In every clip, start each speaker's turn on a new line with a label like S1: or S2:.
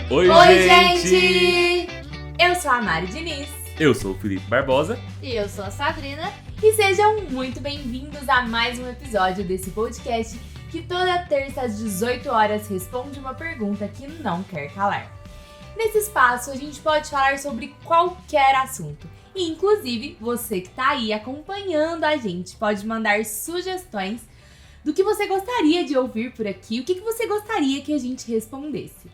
S1: Oi,
S2: gente! Eu sou a Mari Diniz.
S1: Eu sou o Felipe Barbosa.
S3: E eu sou a Sabrina.
S2: E sejam muito bem-vindos a mais um episódio desse podcast que toda terça às 18 horas responde uma pergunta que não quer calar. Nesse espaço a gente pode falar sobre qualquer assunto. E inclusive você que tá aí acompanhando a gente pode mandar sugestões do que você gostaria de ouvir por aqui, o que você gostaria que a gente respondesse.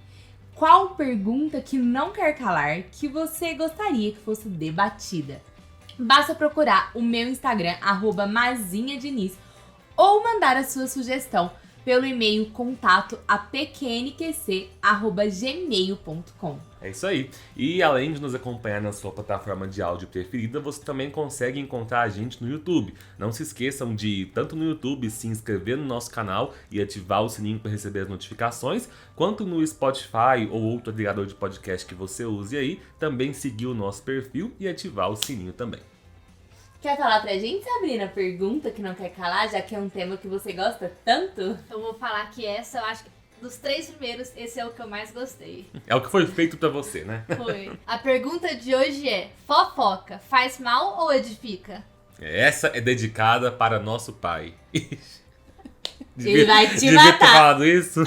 S2: Qual pergunta que não quer calar que você gostaria que fosse debatida? Basta procurar o meu Instagram, @mazinhadiniz, ou mandar a sua sugestão pelo e-mail contato@apqnqc@gmail.com.
S1: É isso aí. E além de nos acompanhar na sua plataforma de áudio preferida, você também consegue encontrar a gente no YouTube. Não se esqueçam de, tanto no YouTube, se inscrever no nosso canal e ativar o sininho para receber as notificações, quanto no Spotify ou outro agregador de podcast que você use aí, também seguir o nosso perfil e ativar o sininho também.
S2: Quer falar pra gente, Sabrina? Pergunta que não quer calar, já que é um tema que você gosta tanto?
S3: Eu vou falar que essa, eu acho que dos 3 primeiros, esse é o que eu mais gostei.
S1: É o que foi feito pra você, né?
S3: Foi. A pergunta de hoje é: fofoca faz mal ou edifica?
S1: Essa é dedicada para nosso pai.
S2: Ele vai te
S1: devia
S2: matar.
S1: ter falado isso?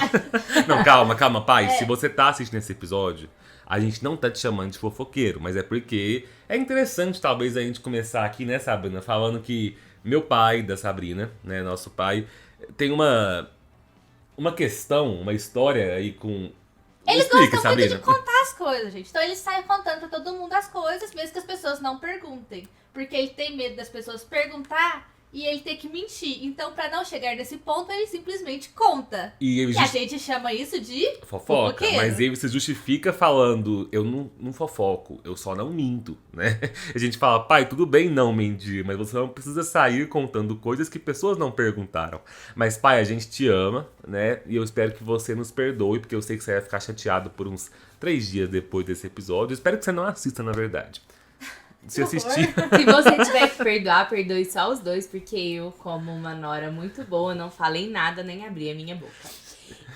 S1: Não, calma, pai.
S3: É.
S1: Se você tá assistindo esse episódio, a gente não tá te chamando de fofoqueiro, mas é porque é interessante talvez a gente começar aqui, né, Sabrina, falando que meu pai, da Sabrina, né, nosso pai, tem uma questão, uma história aí com...
S3: Ele
S1: Explica,
S3: gosta muito
S1: Sabrina.
S3: de contar as coisas, gente. Então ele sai contando pra todo mundo as coisas, mesmo que as pessoas não perguntem. Porque ele tem medo das pessoas perguntar e ele ter que mentir. Então, pra não chegar nesse ponto, ele simplesmente conta.
S1: E ele
S3: E a gente chama isso de
S1: fofoca,
S3: fofoqueiro.
S1: mas ele se justifica falando, eu não fofoco, eu só não minto, né? A gente fala, pai, tudo bem não mentir, mas você não precisa sair contando coisas que pessoas não perguntaram. Mas pai, a gente te ama, né? E eu espero que você nos perdoe, porque eu sei que você vai ficar chateado por uns 3 dias depois desse episódio. Eu espero que você não assista, na verdade. Se assistir...
S2: Se você tiver que perdoar, perdoe só os dois, porque eu, como uma nora muito boa, não falei nada nem abri a minha boca.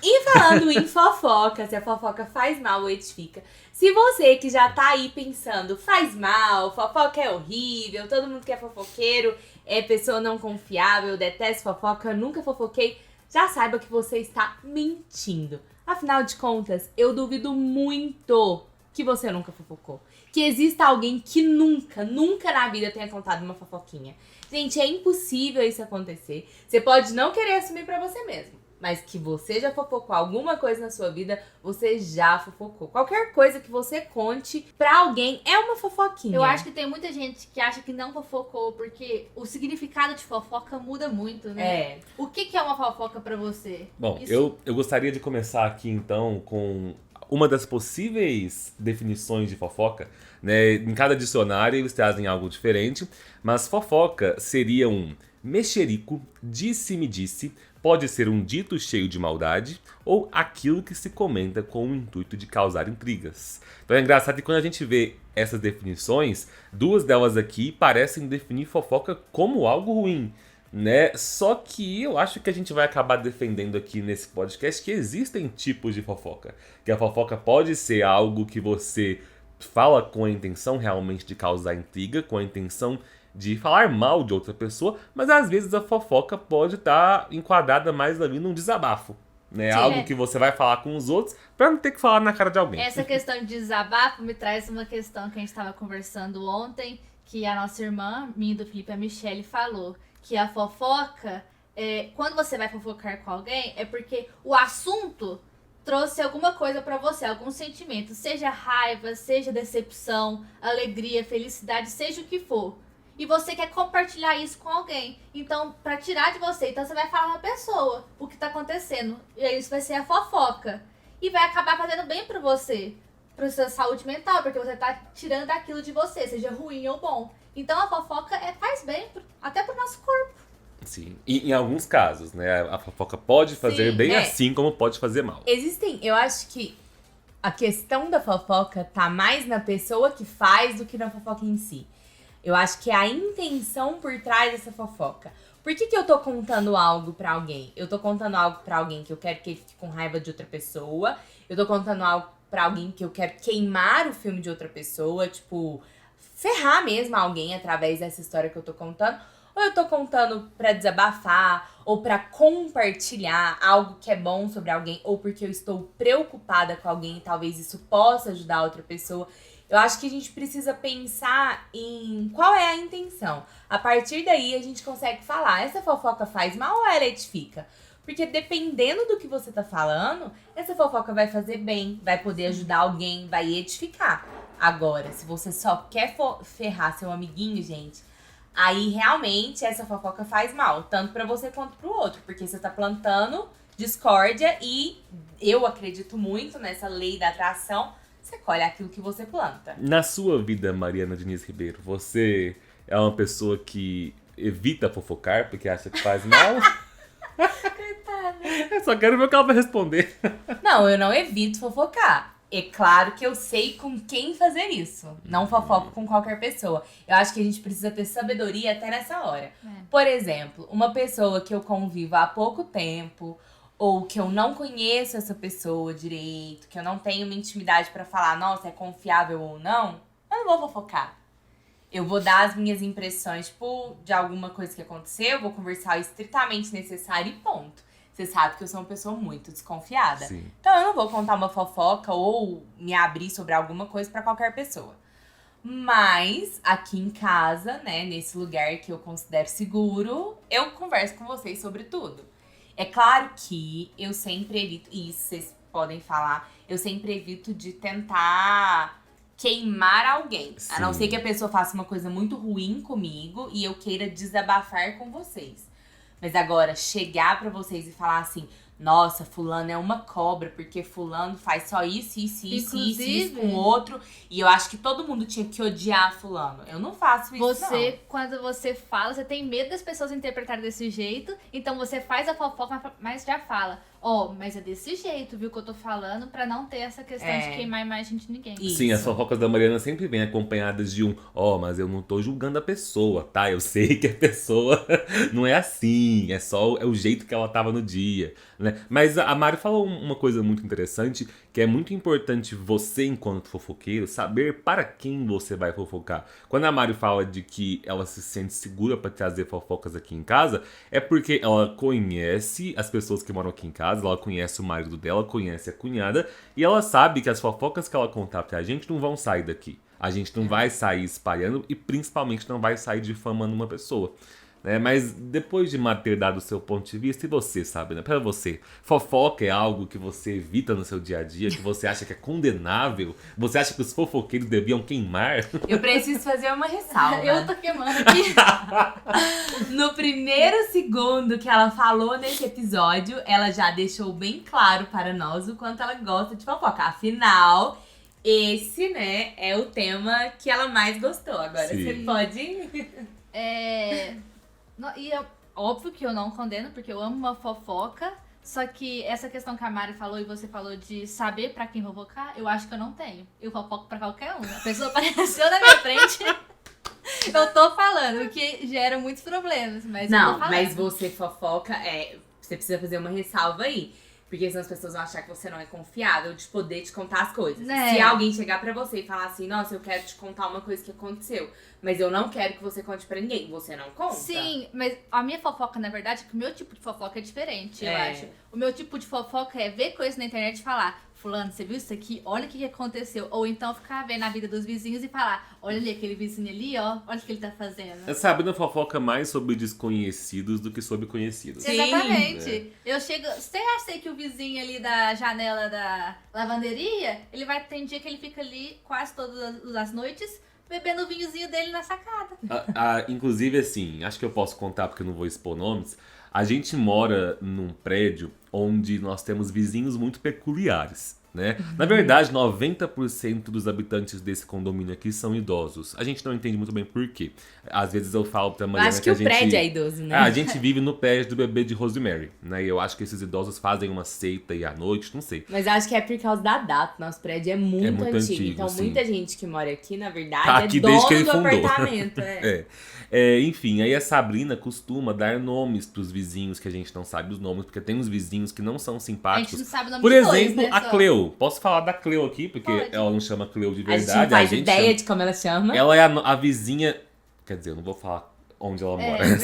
S2: E falando em fofoca, se a fofoca faz mal ou edifica, se você que já tá aí pensando, faz mal, fofoca é horrível, todo mundo que é fofoqueiro é pessoa não confiável, detesto fofoca, nunca fofoquei, já saiba que você está mentindo. Afinal de contas, eu duvido muito que você nunca fofocou. Que exista alguém que nunca na vida tenha contado uma fofoquinha. Gente, é impossível isso acontecer. Você pode não querer assumir pra você mesmo, mas que você já fofocou alguma coisa na sua vida, você já fofocou. Qualquer coisa que você conte pra alguém é uma fofoquinha.
S3: Eu acho que tem muita gente que acha que não fofocou, porque o significado de fofoca muda muito, né?
S2: É.
S3: O que é uma fofoca pra você?
S1: Bom,
S3: Isso-
S1: eu gostaria de começar aqui então com uma das possíveis definições de fofoca, né? Em cada dicionário eles trazem algo diferente, mas fofoca seria um mexerico, disse-me-disse, pode ser um dito cheio de maldade ou aquilo que se comenta com o intuito de causar intrigas. Então é engraçado que quando a gente vê essas definições, duas delas aqui parecem definir fofoca como algo ruim, né? Só que eu acho que a gente vai acabar defendendo aqui nesse podcast que existem tipos de fofoca. Que a fofoca pode ser algo que você fala com a intenção realmente de causar intriga, com a intenção de falar mal de outra pessoa, mas às vezes a fofoca pode estar enquadrada mais ali num desabafo, né?
S3: Sim,
S1: Algo
S3: é.
S1: que você vai falar com os outros pra não ter que falar na cara de alguém.
S3: Essa questão de desabafo me traz uma questão que a gente tava conversando ontem, que a nossa irmã, minha e do Felipe, a Michelle, falou que a fofoca, quando você vai fofocar com alguém, é porque o assunto trouxe alguma coisa pra você, algum sentimento, seja raiva, seja decepção, alegria, felicidade, seja o que for. E você quer compartilhar isso com alguém. Então, pra tirar de você, então você vai falar pra pessoa o que tá acontecendo. E aí isso vai ser a fofoca. E vai acabar fazendo bem pra você, pra sua saúde mental, porque você tá tirando aquilo de você, seja ruim ou bom. Então a fofoca faz bem, até pro nosso corpo.
S1: Sim. E em alguns casos, né? A fofoca pode fazer
S2: Sim,
S1: bem
S2: é.
S1: assim como pode fazer mal.
S2: Eu acho que a questão da fofoca tá mais na pessoa que faz do que na fofoca em si. Eu acho que é a intenção por trás dessa fofoca. Por que eu tô contando algo pra alguém? Eu tô contando algo pra alguém que eu quero que ele fique com raiva de outra pessoa. Eu tô contando algo pra alguém que eu quero queimar o filme de outra pessoa, tipo, ferrar mesmo alguém através dessa história que eu tô contando. Ou eu tô contando pra desabafar, ou pra compartilhar algo que é bom sobre alguém, ou porque eu estou preocupada com alguém e talvez isso possa ajudar outra pessoa. Eu acho que a gente precisa pensar em qual é a intenção. A partir daí, a gente consegue falar, essa fofoca faz mal ou ela edifica? Porque dependendo do que você tá falando, essa fofoca vai fazer bem, vai poder ajudar alguém, vai edificar. Agora, se você só quer ferrar seu amiguinho, gente, aí realmente essa fofoca faz mal, tanto pra você quanto pro outro, porque você tá plantando discórdia e eu acredito muito nessa lei da atração, você colhe aquilo que você planta.
S1: Na sua vida, Mariana Diniz Ribeiro, você é uma pessoa que evita fofocar porque acha que faz mal?
S2: Coitada.
S1: Eu só quero ver o que ela vai responder.
S2: Não, eu não evito fofocar. É claro que eu sei com quem fazer isso. Não fofoco com qualquer pessoa. Eu acho que a gente precisa ter sabedoria até nessa hora. Por exemplo, uma pessoa que eu convivo há pouco tempo, ou que eu não conheço essa pessoa direito, que eu não tenho uma intimidade pra falar, nossa, é confiável ou não, eu não vou fofocar. Eu vou dar as minhas impressões, tipo, de alguma coisa que aconteceu, eu vou conversar o estritamente necessário e ponto. Você sabe que eu sou uma pessoa muito desconfiada.
S1: Sim.
S2: Então eu não vou contar uma fofoca ou me abrir sobre alguma coisa pra qualquer pessoa. Mas aqui em casa, né, nesse lugar que eu considero seguro, eu converso com vocês sobre tudo. É claro que eu sempre evito, e isso vocês podem falar, eu sempre evito de tentar queimar alguém.
S1: Sim.
S2: A não ser que a pessoa faça uma coisa muito ruim comigo e eu queira desabafar com vocês. Mas agora, chegar pra vocês e falar assim, nossa, fulano é uma cobra, porque fulano faz só isso com o outro. E eu acho que todo mundo tinha que odiar fulano. Eu não faço isso, não.
S3: Quando você fala, você tem medo das pessoas interpretarem desse jeito. Então você faz a fofoca, mas já fala. Mas é desse jeito, viu, que eu tô falando, pra não ter essa questão de queimar a imagem de ninguém.
S2: Isso.
S1: Sim, as fofocas da Mariana sempre vêm acompanhadas de mas eu não tô julgando a pessoa, tá? Eu sei que a pessoa não é assim, é o jeito que ela tava no dia, né? Mas a Mari falou uma coisa muito interessante, que é muito importante você, enquanto fofoqueiro, saber para quem você vai fofocar. Quando a Mari fala de que ela se sente segura pra trazer fofocas aqui em casa, é porque ela conhece as pessoas que moram aqui em casa, ela conhece o marido dela, conhece a cunhada, e ela sabe que as fofocas que ela contar pra gente não vão sair daqui. A gente não vai sair espalhando e principalmente não vai sair difamando uma pessoa. Né? Mas depois de ter dado o seu ponto de vista, e você, sabe, né? Pra você, fofoca é algo que você evita no seu dia a dia, que você acha que é condenável? Você acha que os fofoqueiros deviam queimar?
S2: Eu preciso fazer uma ressalva.
S3: Eu tô queimando aqui.
S2: No primeiro segundo que ela falou nesse episódio, ela já deixou bem claro para nós o quanto ela gosta de fofoca. Afinal, esse, né, é o tema que ela mais gostou. Agora,
S1: Sim.
S2: você pode...
S3: E é óbvio que eu não condeno, porque eu amo uma fofoca. Só que essa questão que a Mari falou e você falou de saber pra quem fofocar, eu acho que eu não tenho. Eu fofoco pra qualquer um. A pessoa apareceu na minha frente, eu tô falando, o que gera muitos problemas. Mas eu tô
S2: Não,
S3: falando.
S2: mas você fofoca, você precisa fazer uma ressalva aí. Porque senão as pessoas vão achar que você não é confiável de poder te contar as coisas.
S3: Né?
S2: Se alguém chegar pra você e falar assim, nossa, eu quero te contar uma coisa que aconteceu, mas eu não quero que você conte pra ninguém, você não conta.
S3: Sim, mas a minha fofoca, na verdade, é que o meu tipo de fofoca é diferente, eu acho. O meu tipo de fofoca é ver coisas na internet e falar, fulano, você viu isso aqui? Olha o que aconteceu. Ou então ficar vendo a vida dos vizinhos e falar, olha ali aquele vizinho ali, ó, olha o que ele tá fazendo.
S1: Sabe, fofoca mais sobre desconhecidos do que sobre conhecidos.
S2: Sim.
S3: Exatamente. Eu chego. Você acha que o vizinho ali da janela da lavanderia, ele vai ter dia que ele fica ali quase todas as noites bebendo o vinhozinho dele na sacada.
S1: Inclusive, assim, acho que eu posso contar porque eu não vou expor nomes. A gente mora num prédio onde nós temos vizinhos muito peculiares, né? Na verdade, 90% dos habitantes desse condomínio aqui são idosos. A gente não entende muito bem por quê. Às vezes eu falo pra Mariana
S2: Acho que
S1: a
S2: o
S1: gente...
S2: prédio é idoso, né?
S1: A gente vive no prédio do bebê de Rosemary, né? E eu acho que esses idosos fazem uma seita aí à noite, não sei.
S2: Mas acho que é por causa da data. Nosso prédio é muito antigo. Então,
S1: sim.
S2: Muita gente que mora aqui, na verdade,
S1: Tá
S2: é
S1: aqui
S2: dono
S1: desde que ele
S2: do
S1: fundou.
S2: apartamento.
S1: Enfim, aí a Sabrina costuma dar nomes pros vizinhos que a gente não sabe os nomes, porque tem uns vizinhos que não são
S3: A gente
S1: simpáticos.
S3: não sabe o nome
S1: Por
S3: de dois,
S1: exemplo,
S3: né,
S1: a
S3: só.
S1: Cleo, posso falar da Cleo aqui, porque
S3: Pode.
S1: ela não chama Cleo de
S2: A gente não
S1: verdade.
S2: faz ideia
S1: chama...
S2: de como ela chama.
S1: Ela é a vizinha... Quer dizer, eu não vou falar onde ela mora.
S3: né?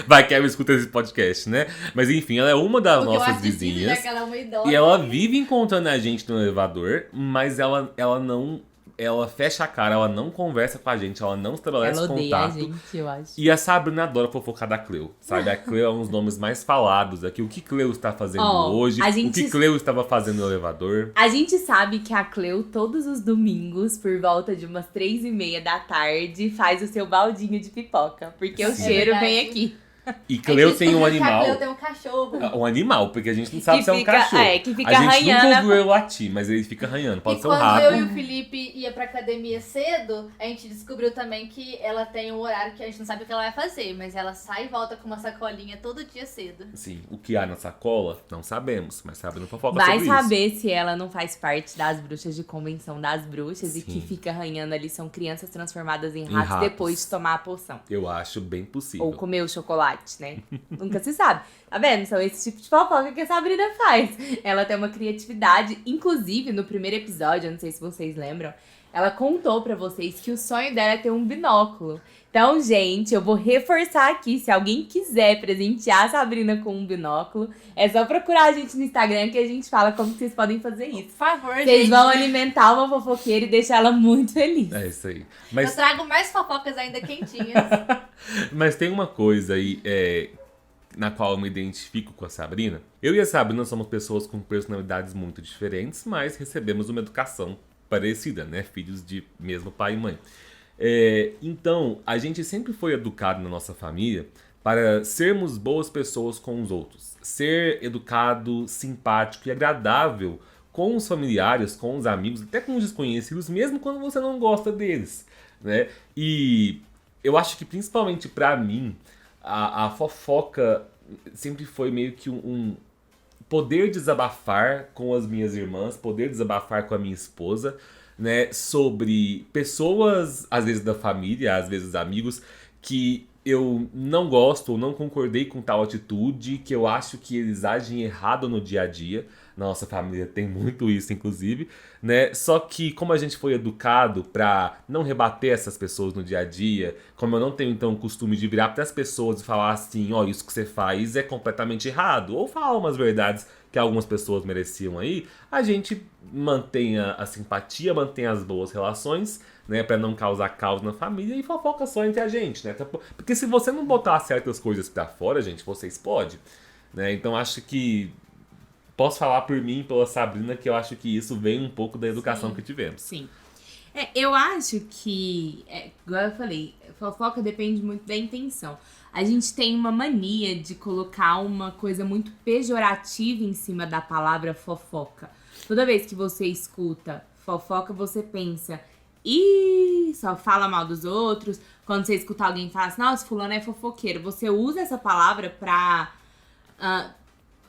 S1: Vai que ela escuta esse podcast, né? Mas enfim, ela é uma das
S3: Porque eu
S1: nossas
S3: acho difícil,
S1: vizinhas.
S3: né, que ela é uma idosa.
S1: E ela vive encontrando a gente no elevador, mas ela não... Ela fecha a cara, ela não conversa com a gente, ela não estabelece
S2: Ela odeia a
S1: contato.
S2: gente, eu acho.
S1: E a Sabrina adora fofocar da Cleo, sabe? A Cleo é um dos nomes mais falados aqui. O que Cleo está fazendo hoje,
S2: a
S1: o
S2: gente-
S1: que Cleo estava fazendo no elevador.
S2: A gente sabe que a Cleo, todos os domingos, por volta de umas 3h30 da tarde, faz o seu baldinho de pipoca. Porque o
S1: Sim.
S2: cheiro
S3: É
S2: vem
S3: verdade.
S2: aqui.
S1: E Cleo tem um
S3: A
S1: animal.
S3: Cleo tem um cachorro.
S1: Um animal, porque a gente não sabe
S2: Que
S1: se é um
S2: fica-
S1: cachorro.
S2: que fica
S1: a gente
S2: arranhando
S1: nunca
S2: a-
S1: ouviu ele latir, mas ele fica arranhando. Pode
S3: E
S1: ser um
S3: quando
S1: rato.
S3: eu e o Felipe ia pra academia cedo, a gente descobriu também que ela tem um horário que a gente não sabe o que ela vai fazer, mas ela sai e volta com uma sacolinha todo dia cedo.
S1: Sim, o que há na sacola, não sabemos, mas sabe no fofoca
S2: Vai
S1: sobre
S2: saber se ela não faz parte das bruxas de convenção das bruxas e
S1: Sim.
S2: que fica arranhando ali são crianças transformadas em
S1: Em
S2: ratos
S1: ratos.
S2: depois de tomar a poção.
S1: isso. Eu acho bem possível.
S2: Ou comer o chocolate, né? Nunca se sabe. Tá vendo? São esse tipo de fofoca que a Sabrina faz. Ela tem uma criatividade. Inclusive, no primeiro episódio, eu não sei se vocês lembram, ela contou pra vocês que o sonho dela é ter um binóculo. Então, gente, eu vou reforçar aqui. Se alguém quiser presentear a Sabrina com um binóculo, é só procurar a gente no Instagram que a gente fala como que vocês podem fazer
S3: Por
S2: isso.
S3: favor,
S2: Vocês
S3: gente.
S2: vão alimentar uma fofoqueira e deixar ela muito feliz.
S1: É isso aí.
S3: Eu
S1: Mas,
S3: trago mais fofocas ainda quentinhas.
S1: mas tem uma coisa aí na qual eu me identifico com a Sabrina. Eu e a Sabrina somos pessoas com personalidades muito diferentes, mas recebemos uma educação parecida, né? Filhos de mesmo pai e mãe. Então, a gente sempre foi educado na nossa família para sermos boas pessoas com os outros. Ser educado, simpático e agradável com os familiares, com os amigos, até com os desconhecidos, mesmo quando você não gosta deles, né? E eu acho que principalmente pra mim, a fofoca sempre foi meio que um poder desabafar com as minhas irmãs, poder desabafar com a minha esposa, né, sobre pessoas, às vezes da família, às vezes amigos, que eu não gosto ou não concordei com tal atitude, que eu acho que eles agem errado no dia a dia. Na nossa família tem muito isso, inclusive, né? Só que como a gente foi educado pra não rebater essas pessoas no dia a dia, como eu não tenho então o costume de virar pras pessoas e falar assim, ó, isso que você faz é completamente errado, ou falar umas verdades que algumas pessoas mereciam aí, a gente mantém a simpatia, mantém as boas relações, né, pra não causar caos na família e fofoca só entre a gente, né? Porque se você não botar certas coisas pra fora, gente, você explode, né? Então acho que posso falar por mim e pela Sabrina que eu acho que isso vem um pouco da educação
S2: Sim.
S1: que tivemos.
S2: Sim. Eu acho que, igual eu falei, fofoca depende muito da intenção. A gente tem uma mania de colocar uma coisa muito pejorativa em cima da palavra fofoca. Toda vez que você escuta fofoca, você pensa, ih, só fala mal dos outros. Quando você escuta alguém falar assim, nossa, fulano é fofoqueiro, você usa essa palavra pra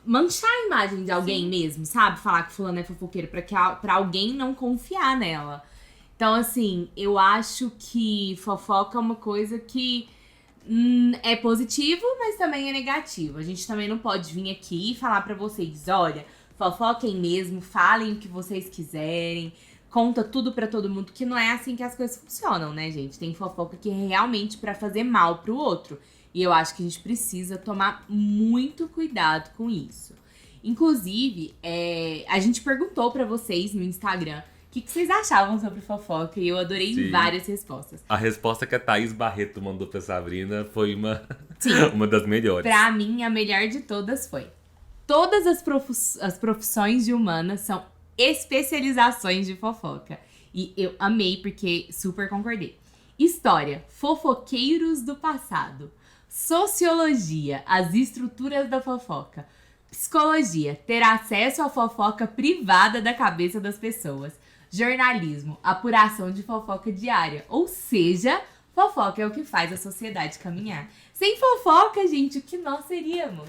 S2: manchar a imagem de alguém mesmo, sabe? Falar que fulano é fofoqueiro pra alguém não confiar nela. Então, assim, eu acho que fofoca é uma coisa que é positivo, mas também é negativo. A gente também não pode vir aqui e falar pra vocês, olha, fofoquem mesmo, falem o que vocês quiserem, conta tudo pra todo mundo, que não é assim que as coisas funcionam, né, gente? Tem fofoca que é realmente pra fazer mal pro outro. E eu acho que a gente precisa tomar muito cuidado com isso. Inclusive, a gente perguntou pra vocês no Instagram o que vocês achavam sobre fofoca e eu adorei
S1: Sim.
S2: várias respostas.
S1: A resposta que a Thaís Barreto mandou pra Sabrina foi
S2: Sim.
S1: uma das melhores.
S2: Pra mim, a melhor de todas foi: todas as profissões de humanas são especializações de fofoca. E eu amei porque super concordei. História, fofoqueiros do passado. Sociologia, as estruturas da fofoca. Psicologia, ter acesso à fofoca privada da cabeça das pessoas. Jornalismo, apuração de fofoca diária. Ou seja, fofoca é o que faz a sociedade caminhar. Sem fofoca, gente, o que nós seríamos?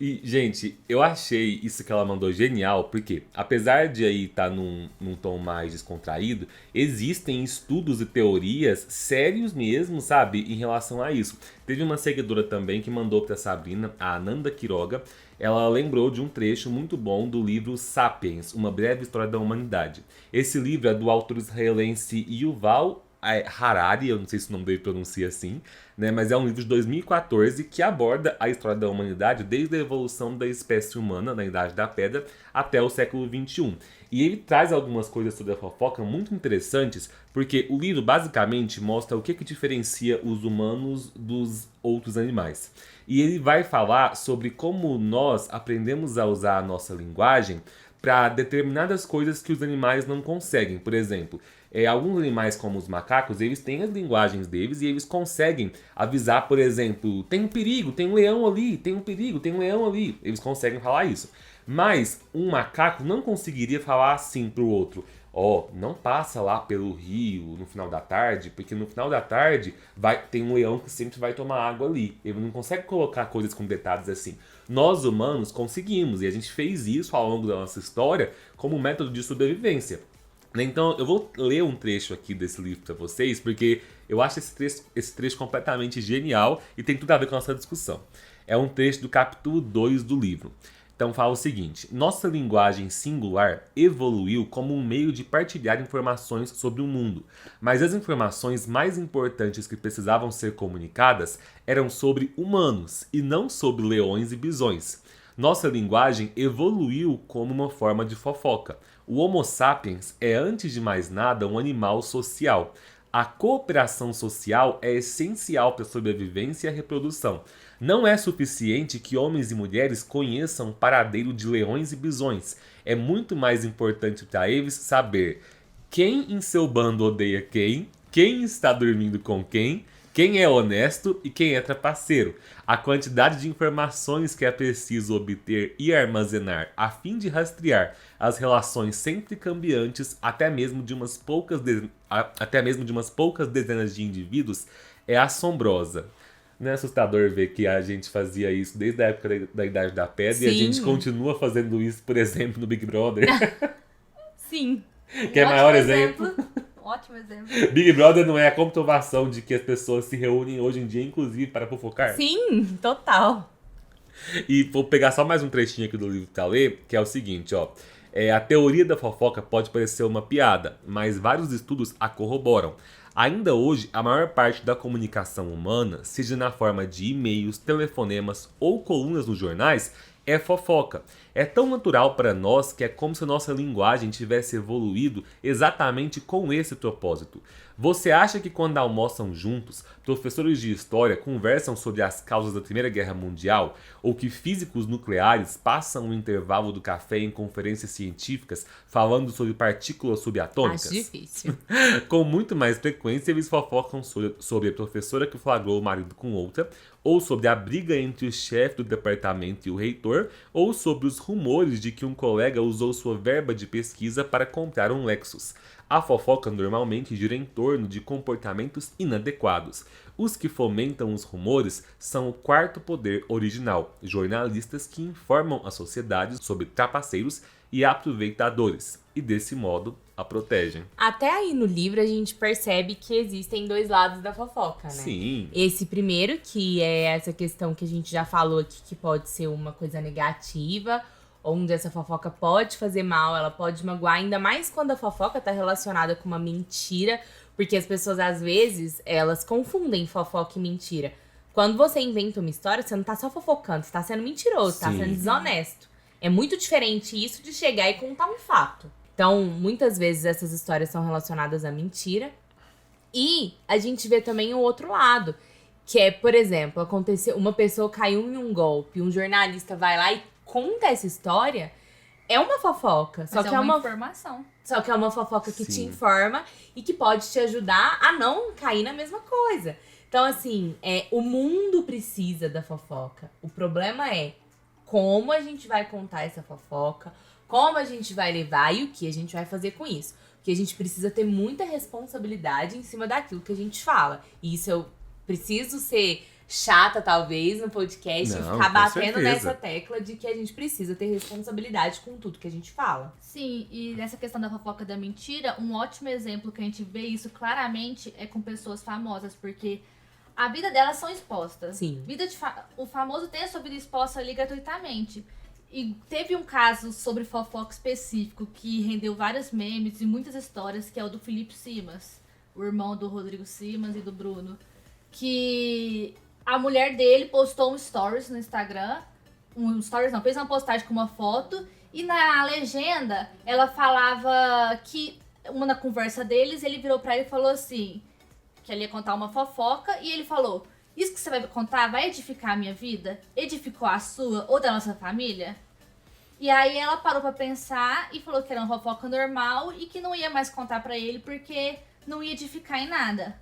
S1: E, gente, eu achei isso que ela mandou genial, porque apesar de aí estar num tom mais descontraído, existem estudos e teorias sérios mesmo, sabe, em relação a isso. Teve uma seguidora também que mandou pra Sabrina, a Ananda Quiroga. ela lembrou de um trecho muito bom do livro Sapiens, Uma Breve História da Humanidade. Esse livro é do autor israelense Yuval Harari, eu não sei se o nome dele pronuncia assim, né, mas é um livro de 2014 que aborda a história da humanidade desde a evolução da espécie humana na Idade da Pedra até o século XXI. E ele traz algumas coisas sobre a fofoca muito interessantes, porque o livro basicamente mostra o que diferencia os humanos dos outros animais. E ele vai falar sobre como nós aprendemos a usar a nossa linguagem para determinadas coisas que os animais não conseguem. Por exemplo, alguns animais como os macacos, eles têm as linguagens deles e eles conseguem avisar, por exemplo, tem um perigo, tem um leão ali, tem um perigo, tem um leão ali. Eles conseguem falar isso. Mas um macaco não conseguiria falar assim pro outro: não passa lá pelo rio no final da tarde, porque no final da tarde tem um leão que sempre vai tomar água ali. Ele não consegue colocar coisas com detalhes assim. Nós humanos conseguimos, e a gente fez isso ao longo da nossa história como método de sobrevivência. Então eu vou ler um trecho aqui desse livro para vocês, porque eu acho esse trecho completamente genial e tem tudo a ver com a nossa discussão. É um trecho do capítulo 2 do livro. Então fala o seguinte: nossa linguagem singular evoluiu como um meio de partilhar informações sobre o mundo, mas as informações mais importantes que precisavam ser comunicadas eram sobre humanos e não sobre leões e bisões. Nossa linguagem evoluiu como uma forma de fofoca. O Homo sapiens é, antes de mais nada, um animal social. A cooperação social é essencial para a sobrevivência e a reprodução. Não é suficiente que homens e mulheres conheçam o paradeiro de leões e bisões. É muito mais importante para eles saber quem em seu bando odeia quem está dormindo com quem é honesto e quem é trapaceiro. A quantidade de informações que é preciso obter e armazenar a fim de rastrear as relações sempre cambiantes até mesmo de umas poucas dezenas de indivíduos é assombrosa. Não é assustador ver que a gente fazia isso desde a época da Idade da Pedra. Sim. E a gente continua fazendo isso, por exemplo, no Big Brother?
S2: Sim.
S1: Que é o maior exemplo.
S3: Ótimo exemplo.
S1: Big Brother não é a comprovação de que as pessoas se reúnem hoje em dia, inclusive, para fofocar?
S2: Sim, total.
S1: E vou pegar só mais um trechinho aqui do livro pra ler, que é o seguinte, a teoria da fofoca pode parecer uma piada, mas vários estudos a corroboram. Ainda hoje, a maior parte da comunicação humana, seja na forma de e-mails, telefonemas ou colunas nos jornais, é fofoca. É tão natural para nós que é como se a nossa linguagem tivesse evoluído exatamente com esse propósito. Você acha que quando almoçam juntos, professores de história conversam sobre as causas da Primeira Guerra Mundial, ou que físicos nucleares passam o intervalo do café em conferências científicas falando sobre partículas subatômicas?
S2: Acho difícil.
S1: Com muito mais frequência, eles fofocam sobre a professora que flagrou o marido com outra, ou sobre a briga entre o chefe do departamento e o reitor, ou sobre os rumores de que um colega usou sua verba de pesquisa para comprar um Lexus. A fofoca normalmente gira em torno de comportamentos inadequados. Os que fomentam os rumores são o quarto poder original, jornalistas que informam a sociedade sobre trapaceiros e aproveitadores, e desse modo a protegem.
S2: Até aí no livro a gente percebe que existem dois lados da fofoca, né?
S1: Sim.
S2: Esse primeiro, que é essa questão que a gente já falou aqui, que pode ser uma coisa negativa, onde essa fofoca pode fazer mal, ela pode magoar, ainda mais quando a fofoca tá relacionada com uma mentira, porque as pessoas, às vezes, elas confundem fofoca e mentira. Quando você inventa uma história, você não tá só fofocando, você tá sendo mentiroso, tá sendo desonesto. É muito diferente isso de chegar e contar um fato. Então, muitas vezes essas histórias são relacionadas à mentira. E a gente vê também o outro lado, que é, por exemplo, aconteceu, uma pessoa caiu em um golpe, um jornalista vai lá e conta essa história, é uma fofoca.
S3: Só que é uma informação.
S2: Só que é uma fofoca que
S1: Sim.
S2: te informa e que pode te ajudar a não cair na mesma coisa. Então, assim, o mundo precisa da fofoca. O problema é como a gente vai contar essa fofoca, como a gente vai levar e o que a gente vai fazer com isso. Porque a gente precisa ter muita responsabilidade em cima daquilo que a gente fala. E isso eu preciso ser chata, talvez, no podcast, e ficar batendo nessa tecla de que a gente precisa ter responsabilidade com tudo que a gente fala.
S3: Sim, e nessa questão da fofoca da mentira, um ótimo exemplo que a gente vê isso claramente é com pessoas famosas, porque a vida delas são expostas.
S2: Sim.
S3: O famoso tem a sua vida exposta ali gratuitamente. E teve um caso sobre fofoca específico que rendeu vários memes e muitas histórias, que é o do Felipe Simas, o irmão do Rodrigo Simas e do Bruno. Que a mulher dele postou um stories no Instagram. Fez uma postagem com uma foto. E na legenda, ela falava que, na conversa deles, ele virou pra ele e falou assim, que ele ia contar uma fofoca, e ele falou, isso que você vai contar vai edificar a minha vida? Edificou a sua ou da nossa família? E aí ela parou pra pensar e falou que era uma fofoca normal e que não ia mais contar pra ele porque não ia edificar em nada.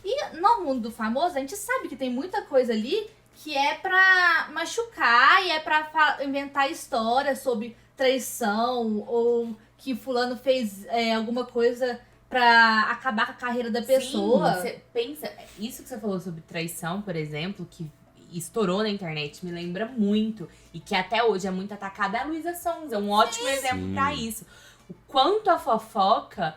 S3: E no mundo do famoso, a gente sabe que tem muita coisa ali que é pra machucar e é pra inventar histórias sobre traição ou que fulano fez alguma coisa pra acabar com a carreira da pessoa.
S2: Sim, você pensa, isso que você falou sobre traição, por exemplo, que estourou na internet, me lembra muito, e que até hoje é muito atacada, é a Luísa Sonza, um ótimo exemplo pra isso. O quanto a fofoca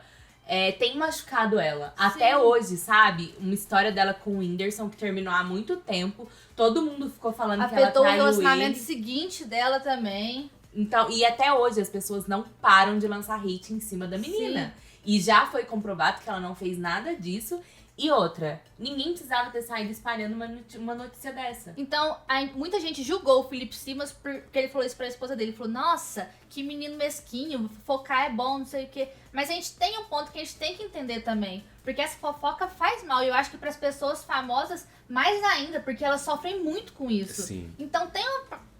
S2: tem machucado ela.
S3: Sim.
S2: Até hoje, sabe? Uma história dela com o Whindersson que terminou há muito tempo. Todo mundo ficou falando que ela
S3: Afetou o
S2: traiu
S3: relacionamento
S2: ele.
S3: seguinte dela também.
S2: Então, e até hoje as pessoas não param de lançar hate em cima da menina.
S3: Sim.
S2: E já foi comprovado que ela não fez nada disso. E outra, ninguém precisava ter saído espalhando uma notícia dessa.
S3: Então, muita gente julgou o Felipe Simas porque ele falou isso pra esposa dele. Ele falou, nossa, que menino mesquinho, focar é bom, não sei o quê. Mas a gente tem um ponto que a gente tem que entender também. Porque essa fofoca faz mal. E eu acho que pras pessoas famosas, mais ainda, porque elas sofrem muito com isso.
S1: Sim.
S3: Então,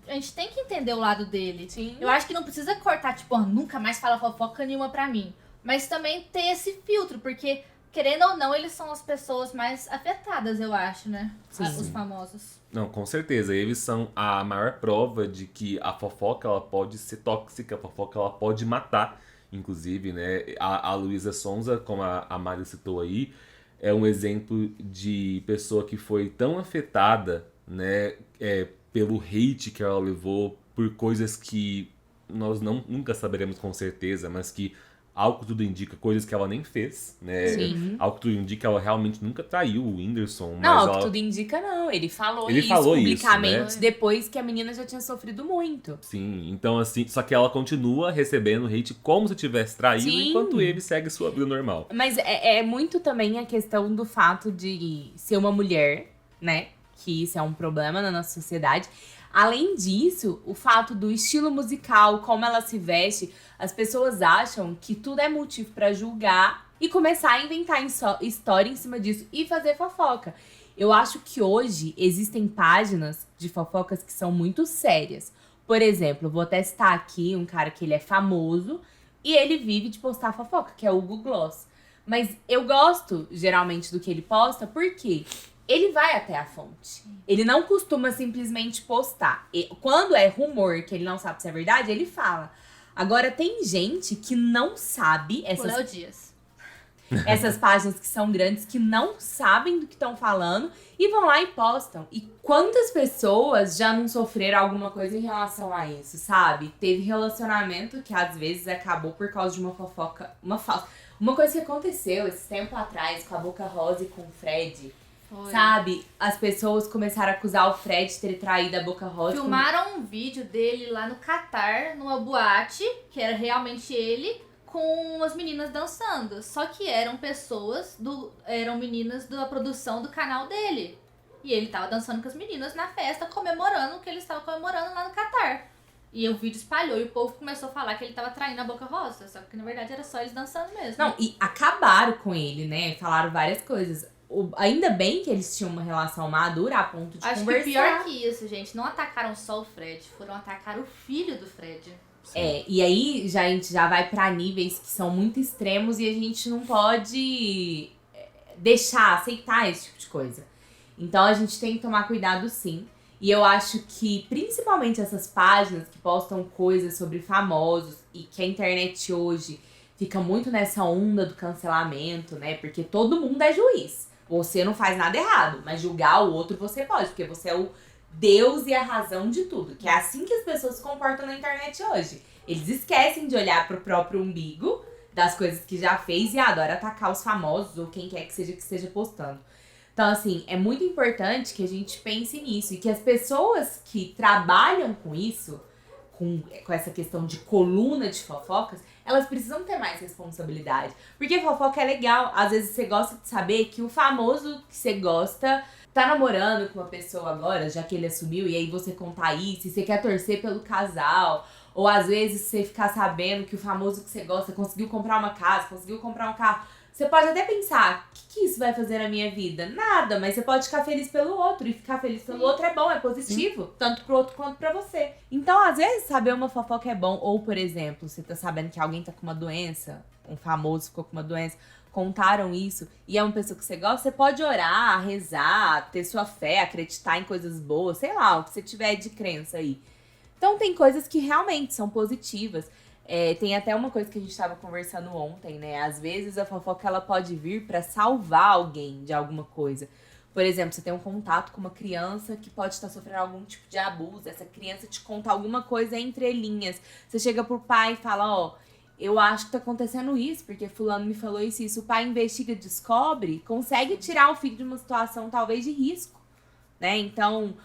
S3: a gente tem que entender o lado dele.
S2: Sim.
S3: Eu acho que não precisa cortar, tipo, nunca mais fala fofoca nenhuma pra mim. Mas também ter esse filtro, porque, querendo ou não, eles são as pessoas mais afetadas, eu acho, né?
S2: Sim.
S3: Os famosos.
S1: Não, com certeza. Eles são a maior prova de que a fofoca ela pode ser tóxica, a fofoca ela pode matar, inclusive, né? A Luísa Sonza, como a Mari citou aí, é um exemplo de pessoa que foi tão afetada, né, pelo hate que ela levou, por coisas que nós nunca saberemos com certeza, mas que algo que tudo indica, coisas que ela nem fez, né?
S2: Sim.
S1: Algo que tudo indica, ela realmente nunca traiu o Whindersson.
S2: Não,
S1: mas
S2: o que
S1: ela...
S2: tudo indica, não. Ele falou
S1: Ele
S2: isso
S1: falou isso,
S2: publicamente
S1: né?
S2: depois que a menina já tinha sofrido muito.
S1: Sim, então assim, só que ela continua recebendo hate como se tivesse traído,
S2: Sim.
S1: enquanto ele segue sua vida normal.
S2: Mas é muito também a questão do fato de ser uma mulher, né? Que isso é um problema na nossa sociedade. Além disso, o fato do estilo musical, como ela se veste, as pessoas acham que tudo é motivo pra julgar e começar a inventar história em cima disso e fazer fofoca. Eu acho que hoje existem páginas de fofocas que são muito sérias. Por exemplo, eu vou testar aqui um cara que ele é famoso e ele vive de postar fofoca, que é o Hugo Gloss. Mas eu gosto, geralmente, do que ele posta, porque ele vai até a fonte. Ele não costuma simplesmente postar. Quando é rumor, que ele não sabe se é verdade, ele fala. Agora, tem gente que não sabe
S3: O Léo Dias.
S2: essas páginas que são grandes, que não sabem do que estão falando e vão lá e postam. E quantas pessoas já não sofreram alguma coisa em relação a isso, sabe? Teve relacionamento que às vezes acabou por causa de uma fofoca, uma coisa que aconteceu esse tempo atrás com a Boca Rosa e com o Fred.
S3: Foi.
S2: Sabe? As pessoas começaram a acusar o Fred de ter traído a Boca Rosa.
S3: Filmaram um vídeo dele lá no Catar, numa boate, que era realmente ele, com as meninas dançando. Só que eram meninas da produção do canal dele. E ele tava dançando com as meninas na festa, comemorando o que ele estava comemorando lá no Catar. E o vídeo espalhou e o povo começou a falar que ele tava traindo a Boca Rosa. Só que na verdade era só eles dançando mesmo.
S2: Não, e acabaram com ele, né? Falaram várias coisas. Ainda bem que eles tinham uma relação madura a ponto de
S3: Acho
S2: conversar.
S3: que pior que isso, gente, não atacaram só o Fred, foram atacar o filho do Fred.
S2: E aí a gente já vai pra níveis que são muito extremos e a gente não pode aceitar esse tipo de coisa. Então a gente tem que tomar cuidado, sim. E eu acho que, principalmente essas páginas que postam coisas sobre famosos e que a internet hoje fica muito nessa onda do cancelamento, né? Porque todo mundo é juiz. Você não faz nada errado, mas julgar o outro você pode, porque você é o Deus e a razão de tudo. Que é assim que as pessoas se comportam na internet hoje. Eles esquecem de olhar pro próprio umbigo das coisas que já fez e adoram atacar os famosos ou quem quer que seja esteja postando. Então, assim, é muito importante que a gente pense nisso. E que as pessoas que trabalham com isso, com essa questão de coluna de fofocas, elas precisam ter mais responsabilidade. Porque fofoca é legal. Às vezes você gosta de saber que o famoso que você gosta tá namorando com uma pessoa agora, já que ele assumiu, e aí você contar isso, e você quer torcer pelo casal. Ou às vezes você ficar sabendo que o famoso que você gosta conseguiu comprar uma casa, conseguiu comprar um carro. Você pode até pensar, o que isso vai fazer na minha vida? Nada, mas você pode ficar feliz pelo outro. E ficar feliz pelo outro é bom, é positivo. Tanto pro outro quanto pra você. Então, às vezes, saber uma fofoca é bom. Ou, por exemplo, você tá sabendo que alguém tá com uma doença, um famoso ficou com uma doença, contaram isso, e é uma pessoa que você gosta, você pode orar, rezar, ter sua fé, acreditar em coisas boas, sei lá, o que você tiver de crença aí. Então, tem coisas que realmente são positivas. Tem até uma coisa que a gente estava conversando ontem, né? Às vezes a fofoca ela pode vir para salvar alguém de alguma coisa. Por exemplo, você tem um contato com uma criança que pode estar sofrendo algum tipo de abuso. Essa criança te conta alguma coisa entre linhas. Você chega pro pai e fala, ó, eu acho que tá acontecendo isso, porque fulano me falou isso e isso. O pai investiga, descobre, consegue tirar o filho de uma situação talvez de risco, né? Então,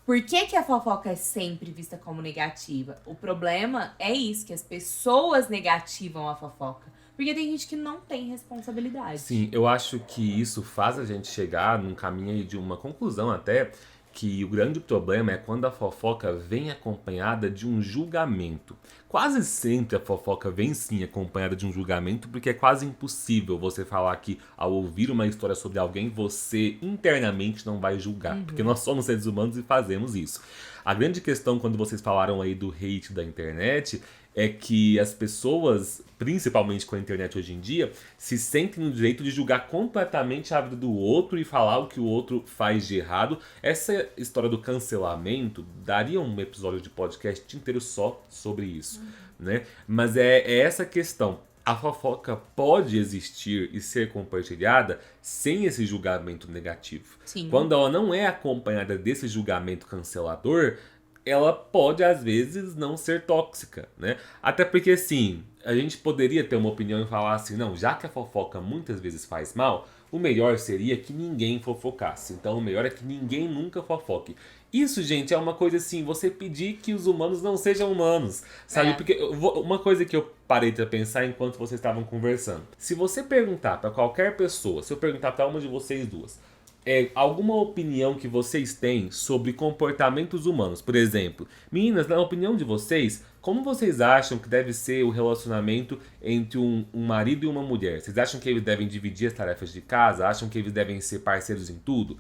S2: por que a fofoca é sempre vista como negativa? O problema é isso, que as pessoas negativam a fofoca. Porque tem gente que não tem responsabilidade.
S1: Sim, eu acho que isso faz a gente chegar num caminho aí de uma conclusão até, que o grande problema é quando a fofoca vem acompanhada de um julgamento. Quase sempre a fofoca vem sim acompanhada de um julgamento, porque é quase impossível você falar que ao ouvir uma história sobre alguém, você internamente não vai julgar. Porque nós somos seres humanos e fazemos isso. A grande questão quando vocês falaram aí do hate da internet é que as pessoas, principalmente com a internet hoje em dia, se sentem no direito de julgar completamente a vida do outro e falar o que o outro faz de errado. Essa história do cancelamento daria um episódio de podcast inteiro só sobre isso, né? Mas é essa questão. A fofoca pode existir e ser compartilhada sem esse julgamento negativo.
S2: Sim.
S1: Quando ela não é acompanhada desse julgamento cancelador, ela pode, às vezes, não ser tóxica, né? Até porque, assim, a gente poderia ter uma opinião e falar assim, não, já que a fofoca muitas vezes faz mal, o melhor seria que ninguém fofocasse. Então, o melhor é que ninguém nunca fofoque. Isso, gente, é uma coisa assim, você pedir que os humanos não sejam humanos, sabe? Porque uma coisa que eu parei pra pensar enquanto vocês estavam conversando. Se você perguntar pra qualquer pessoa, se eu perguntar pra uma de vocês duas, alguma opinião que vocês têm sobre comportamentos humanos. Por exemplo, meninas, na opinião de vocês, como vocês acham que deve ser o relacionamento entre um marido e uma mulher? Vocês acham que eles devem dividir as tarefas de casa? Acham que eles devem ser parceiros em tudo?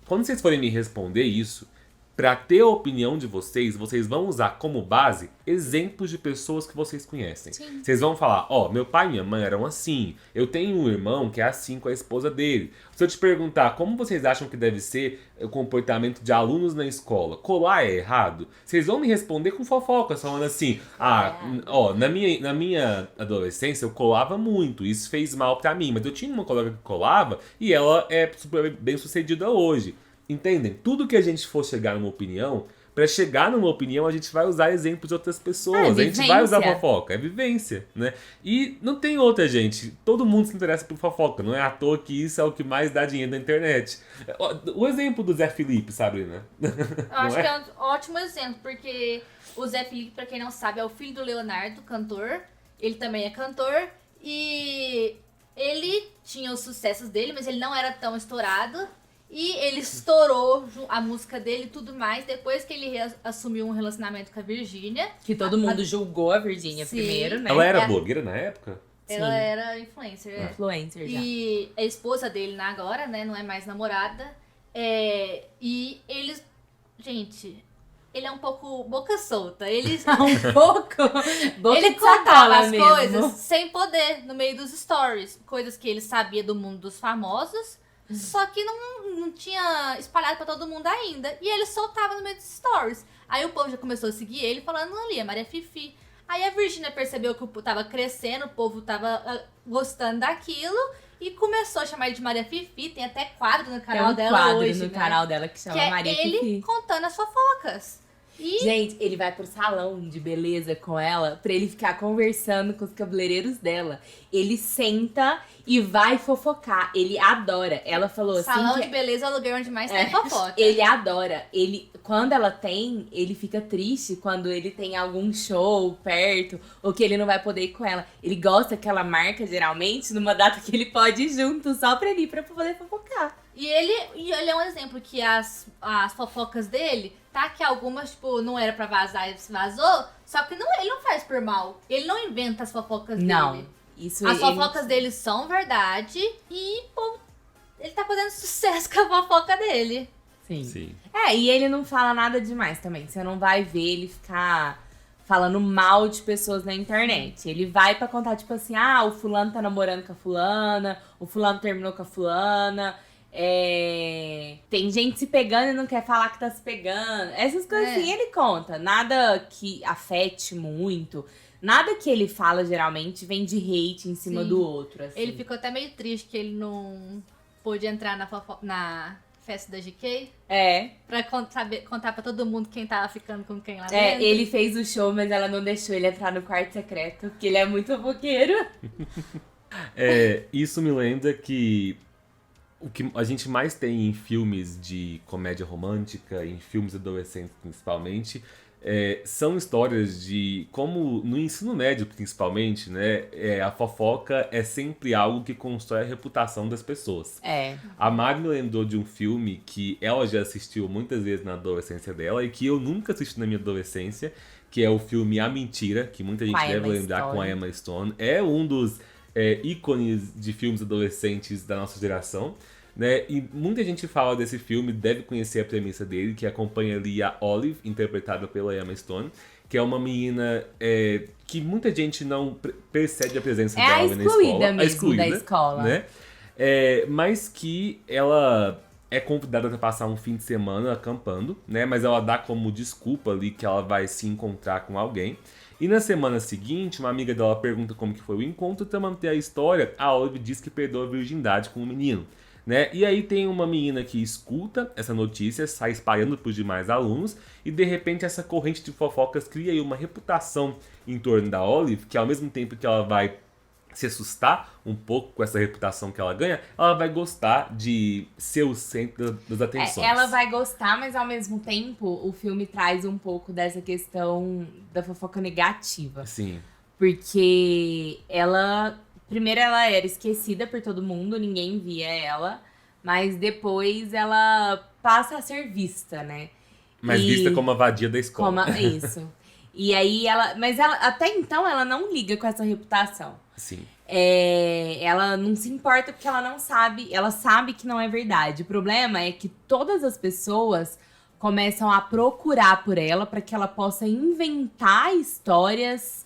S1: Quando vocês forem me responder isso, para ter a opinião de vocês, vocês vão usar como base exemplos de pessoas que vocês conhecem.
S2: Sim.
S1: Vocês vão falar, ó, meu pai e minha mãe eram assim, eu tenho um irmão que é assim com a esposa dele. Se eu te perguntar como vocês acham que deve ser o comportamento de alunos na escola, colar é errado? Vocês vão me responder com fofocas, falando assim, ó, na minha adolescência eu colava muito, isso fez mal pra mim, mas eu tinha uma colega que colava e ela é super bem sucedida hoje. Entendem? Tudo que a gente for chegar numa opinião, para chegar numa opinião, a gente vai usar exemplos de outras pessoas. A gente vai usar fofoca. É vivência, né? E não tem outra, gente. Todo mundo se interessa por fofoca. Não é à toa que isso é o que mais dá dinheiro na internet. O exemplo do Zé Felipe, Sabrina.
S3: Eu acho que é um ótimo exemplo, porque o Zé Felipe, pra quem não sabe, é o filho do Leonardo, cantor. Ele também é cantor. E ele tinha os sucessos dele, mas ele não era tão estourado. E ele estourou a música dele e tudo mais depois que ele assumiu um relacionamento com a Virgínia.
S2: Que todo mundo julgou a Virgínia primeiro, né?
S1: Ela era blogueira na época?
S3: Ela era influencer.
S2: Influencer já.
S3: E a esposa dele agora, né? Não é mais namorada. E eles... Gente, ele é um pouco boca solta. Ele
S2: um pouco? Boca
S3: ele
S2: de
S3: contava
S2: sacola
S3: as
S2: mesmo.
S3: coisas sem poder no meio dos stories. Coisas que ele sabia do mundo dos famosos. Só que não tinha espalhado pra todo mundo ainda. E ele soltava no meio dos stories. Aí o povo já começou a seguir ele, falando ali, a Maria Fifi. Aí a Virgínia percebeu que o povo tava crescendo, o povo tava gostando daquilo. E começou a chamar ele de Maria Fifi. Tem até quadro no canal dela hoje.
S2: Tem um quadro no canal dela que chama Maria
S3: Fifi. Que é ele contando as fofocas.
S2: Gente, ele vai pro salão de beleza com ela pra ele ficar conversando com os cabeleireiros dela. Ele senta e vai fofocar. Ele adora. Ela falou assim
S3: Salão
S2: que
S3: de beleza é o lugar onde mais tem fofoca.
S2: ele adora. Quando ela tem, ele fica triste quando ele tem algum show perto ou que ele não vai poder ir com ela. Ele gosta que ela marca, geralmente, numa data que ele pode ir junto, só pra ele ir pra poder fofocar.
S3: E ele é um exemplo que as fofocas dele, tá? Que algumas, tipo, não era pra vazar e vazou, só que ele não faz por mal. Ele não inventa as fofocas dele. As fofocas dele são verdade e, pô, ele tá fazendo sucesso com a fofoca dele.
S2: Sim. E ele não fala nada demais também. Você não vai ver ele ficar falando mal de pessoas na internet. Ele vai pra contar, tipo assim, o fulano tá namorando com a fulana, o fulano terminou com a fulana. Tem gente se pegando e não quer falar que tá se pegando. Essas coisas assim ele conta. Nada que afete muito. Nada que ele fala, geralmente, vem de hate em cima do outro. Assim.
S3: Ele ficou até meio triste que ele não pôde entrar na festa da GK. Pra contar pra todo mundo quem tava ficando com quem lá dentro.
S2: Ele fez o show, mas ela não deixou ele entrar no quarto secreto, porque ele é muito fofoqueiro.
S1: Isso me lembra que o que a gente mais tem em filmes de comédia romântica, em filmes adolescentes principalmente, são histórias de como no ensino médio principalmente, né, a fofoca é sempre algo que constrói a reputação das pessoas. A Mari me lembrou de um filme que ela já assistiu muitas vezes na adolescência dela e que eu nunca assisti na minha adolescência, que é o filme A Mentira, que muita gente deve lembrar com a Emma Stone. É um dos ícones de filmes adolescentes da nossa geração. Né? E muita gente fala desse filme, deve conhecer a premissa dele, que acompanha ali a Olive, interpretada pela Emma Stone, que é uma menina que muita gente não percebe a presença dela na escola.
S2: A excluída da escola.
S1: Né? Mas que ela é convidada para passar um fim de semana acampando, né? Mas ela dá como desculpa ali que ela vai se encontrar com alguém. E na semana seguinte, uma amiga dela pergunta como que foi o encontro, para manter a história, a Olive diz que perdeu a virgindade com o menino. Né? E aí tem uma menina que escuta essa notícia, sai espalhando para os demais alunos e de repente essa corrente de fofocas cria aí uma reputação em torno da Olive, que ao mesmo tempo que ela vai se assustar um pouco com essa reputação que ela ganha, ela vai gostar de ser o centro das atenções.
S2: Ela vai gostar, mas ao mesmo tempo o filme traz um pouco dessa questão da fofoca negativa.
S1: Sim.
S2: Porque primeiro ela era esquecida por todo mundo, ninguém via ela, mas depois ela passa a ser vista, né?
S1: Mas vista como a vadia da escola.
S2: Isso. E aí mas ela até então ela não liga com essa reputação.
S1: Sim.
S2: Ela não se importa porque ela não sabe, ela sabe que não é verdade. O problema é que todas as pessoas começam a procurar por ela para que ela possa inventar histórias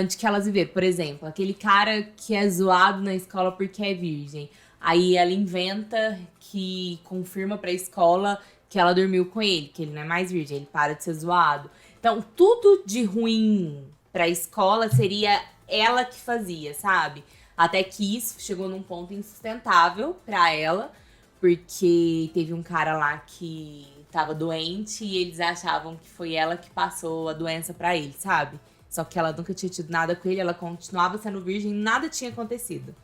S2: de que elas viveram. Por exemplo, aquele cara que é zoado na escola porque é virgem. Aí ela inventa que confirma pra escola que ela dormiu com ele, que ele não é mais virgem, ele para de ser zoado. Então, tudo de ruim pra escola seria ela que fazia, sabe? Até que isso chegou num ponto insustentável pra ela, porque teve um cara lá que tava doente e eles achavam que foi ela que passou a doença pra ele, sabe? Só que ela nunca tinha tido nada com ele, ela continuava sendo virgem, nada tinha acontecido.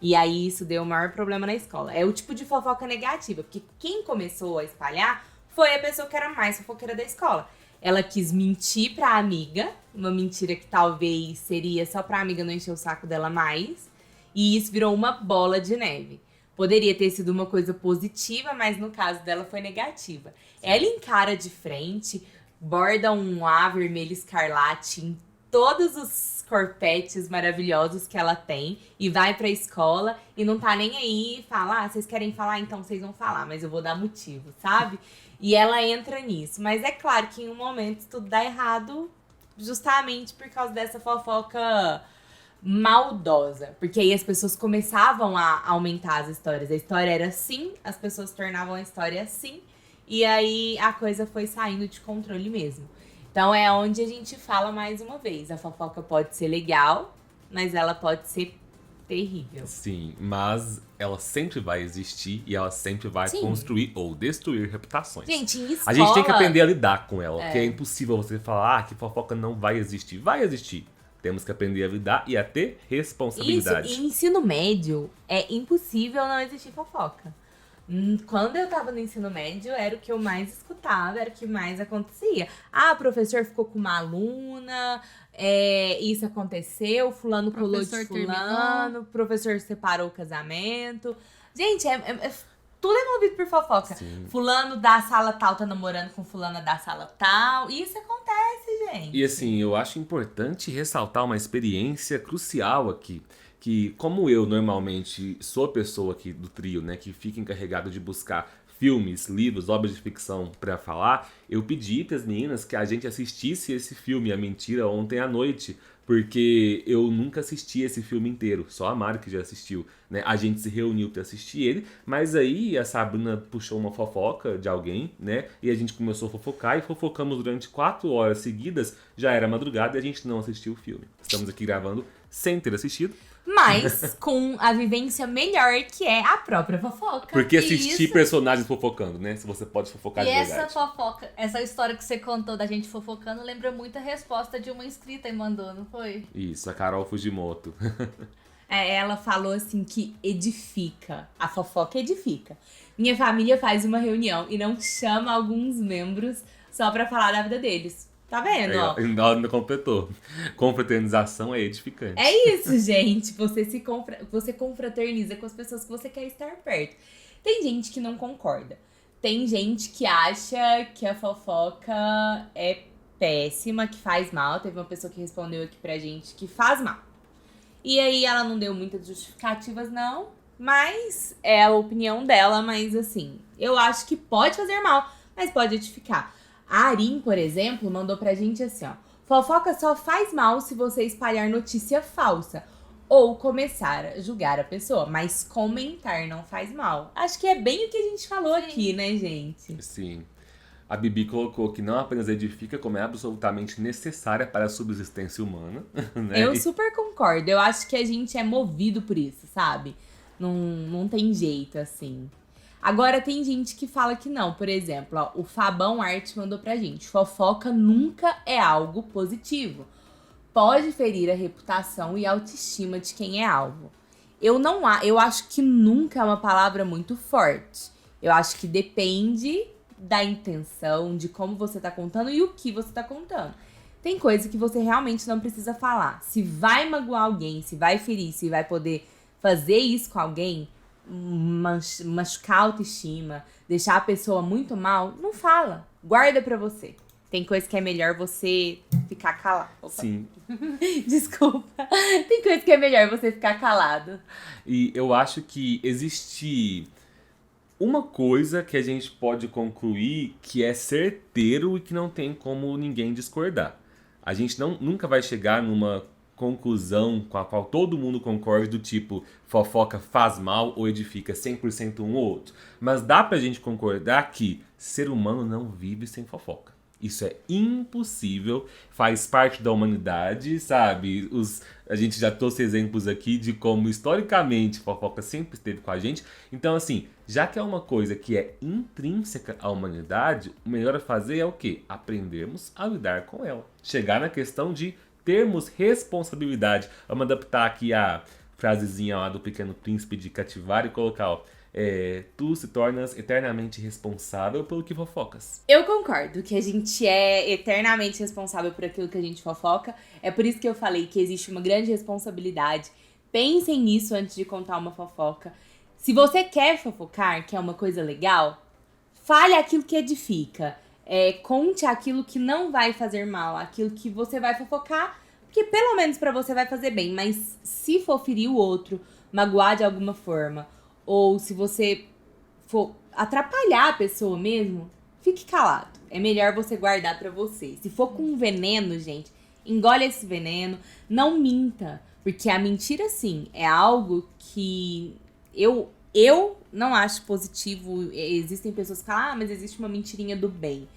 S2: E aí isso deu o maior problema na escola. É o tipo de fofoca negativa, porque quem começou a espalhar foi a pessoa que era mais fofoqueira da escola. Ela quis mentir pra amiga, uma mentira que talvez seria só pra amiga não encher o saco dela mais, e isso virou uma bola de neve. Poderia ter sido uma coisa positiva, mas no caso dela foi negativa. Ela encara de frente, borda um A vermelho escarlate em todos os corpetes maravilhosos que ela tem e vai pra escola e não tá nem aí, fala, vocês querem falar? Então vocês vão falar, mas eu vou dar motivo, sabe? E ela entra nisso. Mas é claro que em um momento tudo dá errado justamente por causa dessa fofoca maldosa. Porque aí as pessoas começavam a aumentar as histórias. A história era assim, as pessoas tornavam a história assim, e aí a coisa foi saindo de controle mesmo. Então é onde a gente fala mais uma vez. A fofoca pode ser legal, mas ela pode ser Terrível.
S1: Sim, mas ela sempre vai existir e ela sempre vai
S2: Sim.
S1: construir ou destruir reputações.
S2: Gente, em escola...
S1: A gente tem que aprender a lidar com ela, porque é impossível você falar que fofoca não vai existir. Vai existir. Temos que aprender a lidar e a ter responsabilidade.
S2: Isso, em ensino médio, é impossível não existir fofoca. Quando eu tava no ensino médio, era o que eu mais escutava, era o que mais acontecia. Ah, o professor ficou com uma aluna, isso aconteceu, fulano pulou de
S3: Professor
S2: fulano, o professor separou o casamento. Gente, tudo é movido por fofoca.
S1: Sim.
S2: Fulano da sala tal tá namorando com fulana da sala tal. Isso acontece, gente.
S1: E assim, eu acho importante ressaltar uma experiência crucial aqui. Que, como eu normalmente sou a pessoa aqui do trio, né, que fica encarregado de buscar filmes, livros, obras de ficção pra falar, eu pedi pras meninas que a gente assistisse esse filme, A Mentira, ontem à noite, porque eu nunca assisti esse filme inteiro, só a Mari que já assistiu, né? A gente se reuniu pra assistir ele, mas aí a Sabrina puxou uma fofoca de alguém, né? E a gente começou a fofocar e fofocamos durante 4 horas seguidas, já era madrugada e a gente não assistiu o filme. Estamos aqui gravando sem ter assistido.
S2: Mas com a vivência melhor, que é a própria fofoca.
S1: Porque assistir
S3: Isso.
S1: personagens fofocando, né? Se você pode fofocar
S3: E
S1: de
S3: essa
S1: verdade.
S3: fofoca, essa história que você contou da gente fofocando, lembra muito a resposta de uma inscrita e mandou, não foi?
S1: Isso, a Carol Fujimoto.
S2: Ela falou assim que edifica. A fofoca edifica. Minha família faz uma reunião e não chama alguns membros só pra falar da vida deles. Tá vendo, ó?
S1: Ainda completou. Confraternização é edificante.
S2: É isso, gente. Você confraterniza com as pessoas que você quer estar perto. Tem gente que não concorda. Tem gente que acha que a fofoca é péssima, que faz mal. Teve uma pessoa que respondeu aqui pra gente que faz mal. E aí ela não deu muitas justificativas, não. Mas é a opinião dela, mas assim, eu acho que pode fazer mal, mas pode edificar. A Arin, por exemplo, mandou pra gente assim, ó. Fofoca só faz mal se você espalhar notícia falsa ou começar a julgar a pessoa, mas comentar não faz mal. Acho que é bem o que a gente falou aqui, né, gente?
S1: Sim. A Bibi colocou que não apenas edifica, como é absolutamente necessária para a subsistência humana. Né?
S2: Eu super concordo. Eu acho que a gente é movido por isso, sabe? Não tem jeito, assim. Agora, tem gente que fala que não. Por exemplo, ó, o Fabão Arte mandou pra gente. Fofoca nunca é algo positivo. Pode ferir a reputação e a autoestima de quem é alvo. Eu acho que nunca é uma palavra muito forte. Eu acho que depende da intenção, de como você tá contando e o que você tá contando. Tem coisa que você realmente não precisa falar. Se vai magoar alguém, se vai ferir, se vai poder fazer isso com alguém, machucar a autoestima, deixar a pessoa muito mal, não fala. Guarda pra você. Tem coisa que é melhor você ficar calado. Opa.
S1: Sim.
S2: Desculpa. Tem coisa que é melhor você ficar calado.
S1: E eu acho que existe uma coisa que a gente pode concluir que é certeiro e que não tem como ninguém discordar. A gente nunca vai chegar numa conclusão com a qual todo mundo concorde do tipo fofoca faz mal ou edifica 100% um ou outro. Mas dá pra gente concordar que ser humano não vive sem fofoca. Isso é impossível, faz parte da humanidade, sabe? A gente já trouxe exemplos aqui de como historicamente fofoca sempre esteve com a gente. Então assim, já que é uma coisa que é intrínseca à humanidade, o melhor a fazer é o quê? Aprendermos a lidar com ela. Chegar na questão de termos responsabilidade. Vamos adaptar aqui a frasezinha lá do Pequeno Príncipe de Cativar e colocar, ó. Tu se tornas eternamente responsável pelo que fofocas.
S2: Eu concordo que a gente é eternamente responsável por aquilo que a gente fofoca. É por isso que eu falei que existe uma grande responsabilidade. Pensem nisso antes de contar uma fofoca. Se você quer fofocar, que é uma coisa legal, fale aquilo que edifica. Conte aquilo que não vai fazer mal, aquilo que você vai fofocar, porque pelo menos pra você vai fazer bem. Mas se for ferir o outro, magoar de alguma forma, ou se você for atrapalhar a pessoa mesmo, fique calado. É melhor você guardar pra você. Se for com veneno, gente, engole esse veneno. Não minta. Porque a mentira, sim, é algo que eu não acho positivo. Existem pessoas que falam, mas existe uma mentirinha do bem.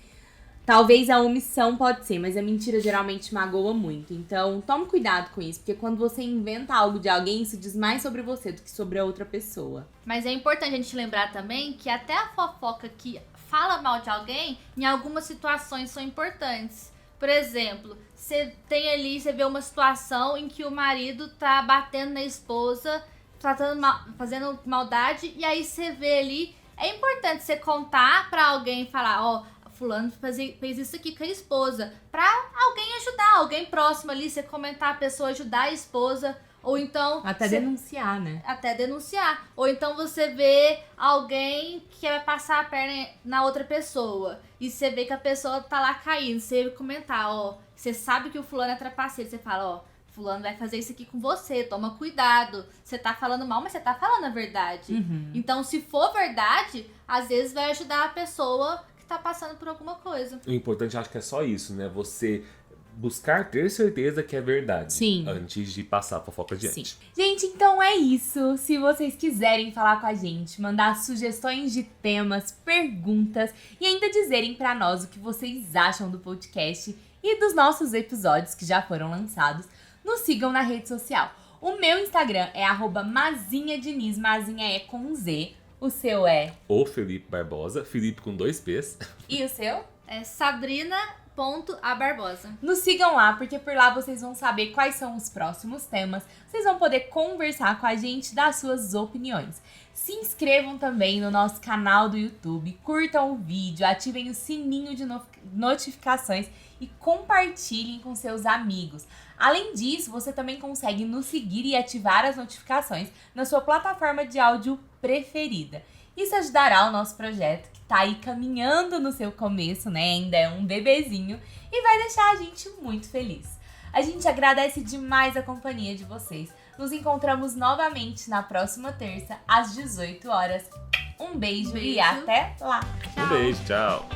S2: Talvez a omissão pode ser, mas a mentira geralmente magoa muito. Então, tome cuidado com isso, porque quando você inventa algo de alguém, isso diz mais sobre você do que sobre a outra pessoa.
S3: Mas é importante a gente lembrar também que até a fofoca que fala mal de alguém, em algumas situações são importantes. Por exemplo, você tem ali, você vê uma situação em que o marido tá batendo na esposa, fazendo maldade, e aí você vê ali, é importante você contar pra alguém e falar, ó, fulano fez isso aqui com a esposa, pra alguém ajudar, alguém próximo ali, você comentar a pessoa, ajudar a esposa, ou então...
S2: Até denunciar, né?
S3: Até denunciar. Ou então você vê alguém que vai passar a perna na outra pessoa, e você vê que a pessoa tá lá caindo, você comentar, ó, você sabe que o fulano é trapaceiro, você fala, ó, fulano vai fazer isso aqui com você, toma cuidado, você tá falando mal, mas você tá falando a verdade. Então, se for verdade, às vezes vai ajudar a pessoa tá passando por alguma coisa.
S1: O importante, acho que é só isso, né? Você buscar ter certeza que é verdade.
S2: Sim.
S1: Antes de passar a fofoca adiante.
S2: Sim. Gente, então é isso. Se vocês quiserem falar com a gente, mandar sugestões de temas, perguntas e ainda dizerem pra nós o que vocês acham do podcast e dos nossos episódios que já foram lançados, nos sigam na rede social. O meu Instagram é @mazinhadiniz, Mazinha é com Z. O seu é?
S1: O Felipe Barbosa, Felipe com 2 P's.
S2: E o seu?
S3: É Sabrina.abarbosa.
S2: Nos sigam lá, porque por lá vocês vão saber quais são os próximos temas. Vocês vão poder conversar com a gente, dar suas opiniões. Se inscrevam também no nosso canal do YouTube, curtam o vídeo, ativem o sininho de notificações e compartilhem com seus amigos. Além disso, você também consegue nos seguir e ativar as notificações na sua plataforma de áudio preferida. Isso ajudará o nosso projeto, que tá aí caminhando no seu começo, né? Ainda é um bebezinho, e vai deixar a gente muito feliz. A gente agradece demais a companhia de vocês. Nos encontramos novamente na próxima terça, às 18 horas. Um beijo e até lá!
S1: Um beijo, tchau!